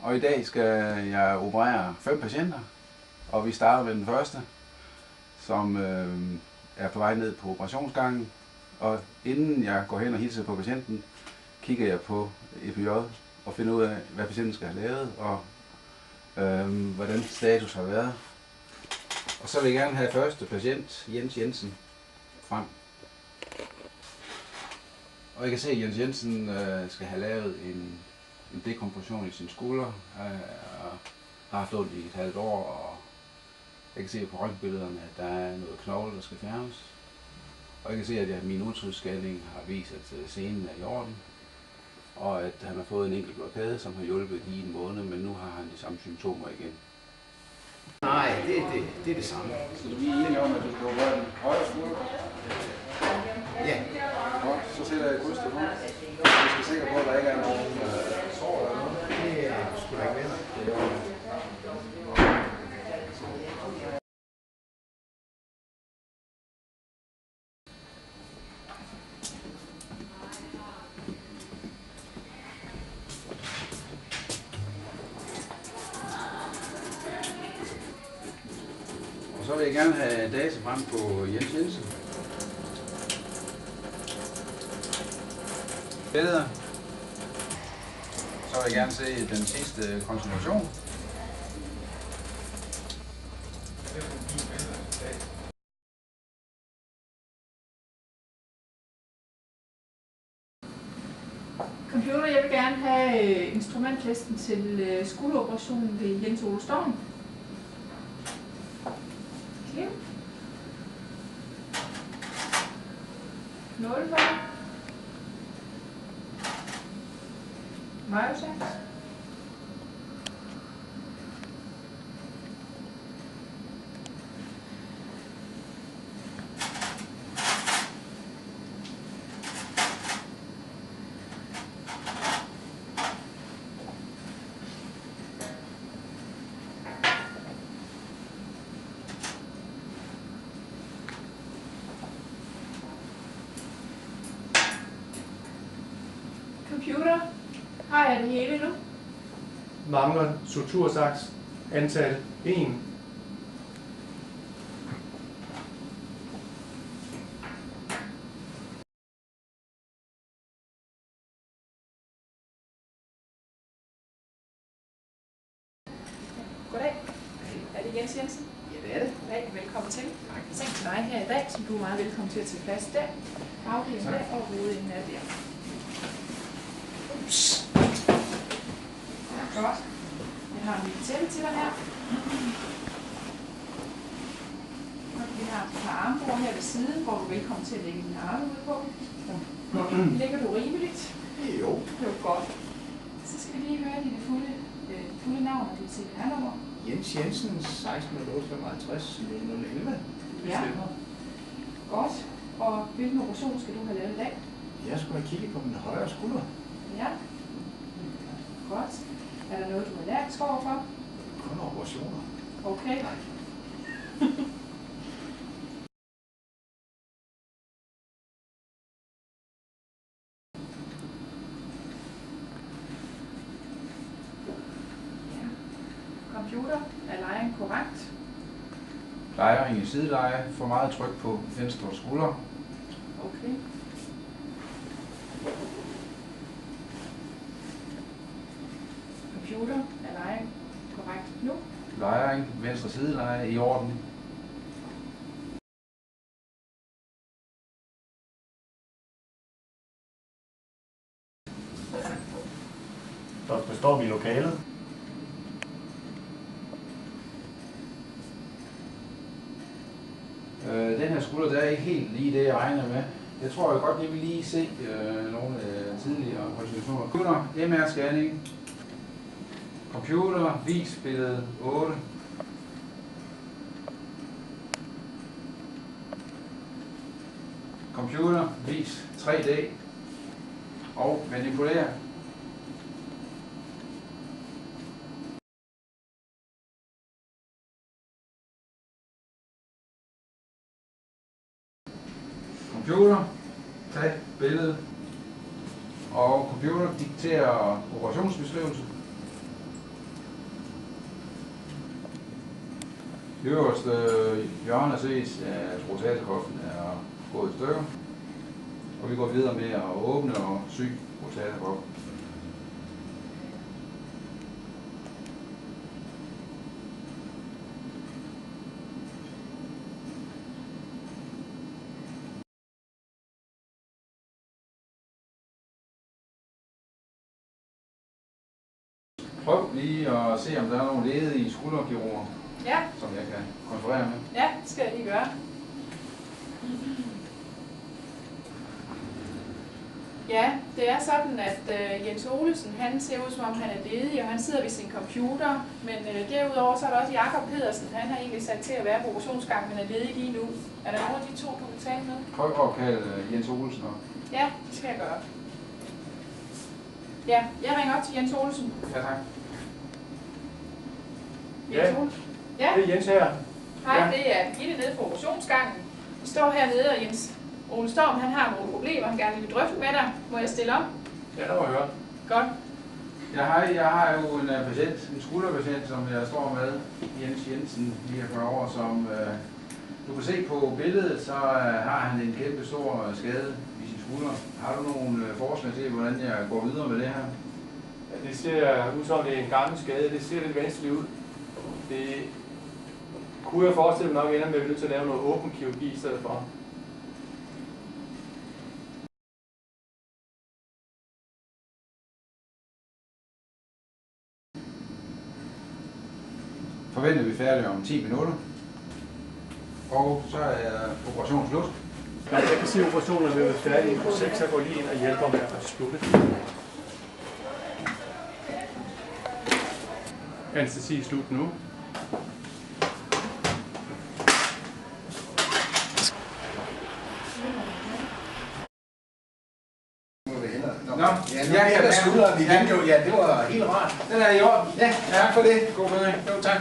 Og i dag skal jeg operere 5 patienter, og vi starter med den første, som er på vej ned på operationsgangen. Og inden jeg går hen og hilser på patienten, kigger jeg på EPJ og finder ud af, hvad patienten skal have lavet, og hvordan status har været. Og så vil jeg gerne have første patient, Jens Jensen, frem. Og jeg kan se, at Jens Jensen skal have lavet en dekompression i sin skulder. Har haft ondt i et halvt år, og jeg kan se på røntgenbillederne, at der er noget knogle, der skal fjernes. Og jeg kan se, at min ultralydsscanning har vist, at senen er i orden, og at han har fået en enkelt blokade, som har hjulpet i en måned, men nu har han de samme symptomer igen. Nej, det er det samme. Så vi er enige om, at du skal operere den højre skulder? Ja. Godt, så sætter jeg kryds på. Jeg skal sikker på, at der ikke er nogen sår eller noget. Det skulle da ikke være. Det er jo. Og så vil jeg gerne have data frem på Jens Jensen. Billeder. Så vil jeg gerne se den sidste konsultation. Computer, jeg vil gerne have instrumentlisten til skulderoperationen ved Jens Ole Storm. Okay. Nålehold. Majosaks. Computer, har jeg det hele nu? Mangler sutursaks, antal 1. Goddag. Er det Jens Jensen? Ja, det er det. Goddag, velkommen til. Seng til dig her i dag, som du er meget velkommen til at tage plads der. Afdelingen der og hovedenden er der. Ups. Ja, godt. Jeg har en tælle til dig her. Vi har et par armbord her ved siden, hvor du er velkommen til at lægge dine arme ud på. Ligger du rimeligt? Jo. Det var godt. Så skal vi lige høre dit fulde navn og dit CPR-nummer. Jens Jensen, 16.08.55, 0011. Ja. Godt. Og hvilken operation skal du have lavet i dag? Jeg skulle have kigget på min højre skulder. Ja. Godt. Er der noget, du er allergisk overfor? Kun operationer. Okay. Nej. Ja. Computer, er lejren korrekt? Lejring i sideleje, for meget tryk på venstre skulder. Okay. Computer, er lejren korrekt nu? Lejring, venstre sideleje i orden. Der står vi i lokalet. Den her skulder, der er ikke helt lige det, jeg regner med. Jeg tror jeg godt, jeg vil lige se nogle tidligere konsultationer. Computer, MR-scanning. Computer, vis billede 8. Computer, vis 3D. Og manipulere. Computer, tag billede, og computer dikterer operationsbeskrivelse. Det øverste hjørne ses, at rotatorkoften er gået i stykker. Og vi går videre med at åbne og sy rotatorkoften. Prøv lige at se, om der er nogle ledige skulderkirurger, Ja, som jeg kan konferere med. ja, det skal jeg lige gøre. Ja, det er sådan, at Jens Olesen, han ser ud som om han er ledig, og han sidder ved sin computer. Men derudover så er der også Jakob Pedersen, han har egentlig sat til at være på operationsgangen, men er ledig lige nu. Er der nogen af de to, du kan tale med? Prøv at kalde Jens Olesen op. Ja, det skal jeg gøre. Ja, jeg ringer op til Jens Olesen. Ja, tak. Jens Olesen? Ja, Det er Jens her. hej, Ja. det er Gitte nede på operationsgangen. Vi står hernede, og Jens Ole Storm, han har nogle problemer, han gerne vil drøfte med dig. Må jeg stille op? Ja, der må jeg høre. Godt. Ja, hej. Jeg har jo en patient, en skulderpatient, som jeg står med, Jens Jensen, 49 år, som du kan se på billedet, så har han en kæmpe stor skade i sin skulder. Har du nogle forslag til, hvordan jeg går videre med det her? Ja, det ser ud som, det er en gammel skade. Det ser lidt vanskeligt ud. Det kunne jeg forestille mig nok ender med, at vi er nødt til at lave noget åben kirurgi i stedet for. Forventer vi færdig om 10 minutter. Og så er operationen slut. Ja, jeg kan se, at operationen er ved færdig på 6, så går lige ind og hjælper med at slutte. Anestesi slut nu. Nå, Ja, der skulderen igen jo. Ja, det var helt rart. den er i orden. Ja, tak for det. God bedring. Jo, tak.